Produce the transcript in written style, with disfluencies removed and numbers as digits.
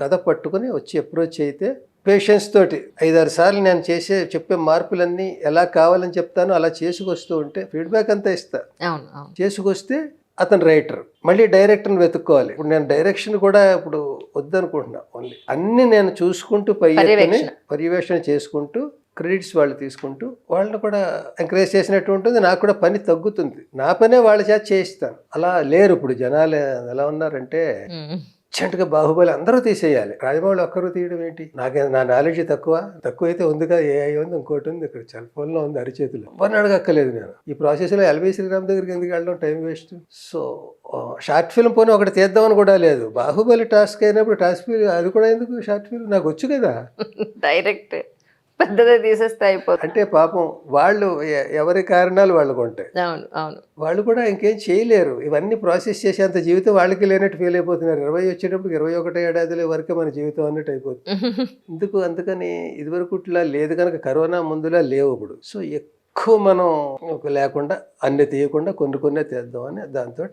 కథ పట్టుకుని వచ్చి అప్రోచ్ అయితే పేషెన్స్ తోటి 5-6 సార్లు నేను చెప్పే మార్పులన్నీ ఎలా కావాలని చెప్తానో అలా చేసుకొస్తూ ఉంటే ఫీడ్బ్యాక్ అంతా ఇస్తా. చేసుకొస్తే అతను రైటర్, మళ్ళీ డైరెక్టర్ని వెతుక్కోవాలి. ఇప్పుడు నేను డైరెక్షన్ కూడా ఇప్పుడు వద్దనుకుంటున్నా. ఓన్లీ అన్ని నేను చూసుకుంటూ పర్యవేక్షణ చేసుకుంటూ క్రెడిట్స్ వాళ్ళు తీసుకుంటూ వాళ్ళని కూడా ఎంకరేజ్ చేసినట్టు ఉంటుంది. నాకు కూడా పని తగ్గుతుంది. నా పనే వాళ్ళ చేత చేయిస్తాను. అలా లేరు ఇప్పుడు జనాలు. ఎలా ఉన్నారంటే అర్జెంట్గా బాహుబలి అందరూ తీసేయాలి, రాజమౌళి ఒక్కరు తీయడం ఏంటి? నా నాలెడ్జ్ తక్కువైతే ఉందిగా, ఏఐ ఉంది, ఇంకోటి ఉంది, ఇక్కడ సెల్ ఫోన్లో ఉంది, అరిచేతులు. ఎవరిని అడగక్కలేదు నేను. ఈ ప్రాసెస్లో ఎల్వి శ్రీరామ్ దగ్గరికి ఎందుకు వెళ్ళడం, time waste. So short film పోనీ ఒకటి తీద్దామని కూడా లేదు. బాహుబలి టాస్క్ అయినప్పుడు టాస్క్ అది కూడా ఎందుకు, షార్ట్ ఫిల్మ్ నాకు వచ్చు కదా, డైరెక్ట్ పెద్దదే తీసేస్తే అయిపోతుంది. అంటే పాపం వాళ్ళు ఎవరి కారణాలు వాళ్ళకు ఉంటాయి. వాళ్ళు కూడా ఇంకేం చేయలేరు. ఇవన్నీ ప్రాసెస్ చేసేంత జీవితం వాళ్ళకి లేనట్టు ఫీల్ అయిపోతున్నారు. 20 వచ్చేటప్పుడు 21 ఏడాదిలో వరకే మన జీవితం అన్నట్టు అయిపోతుంది. అందుకని ఇదివరకు ఇట్లా లేదు కనుక, కరోనా ముందులా లేవు ఇప్పుడు. సో ఎక్కువ మనం లేకుండా అన్ని తీయకుండా కొన్ని తీద్దామని దాంతో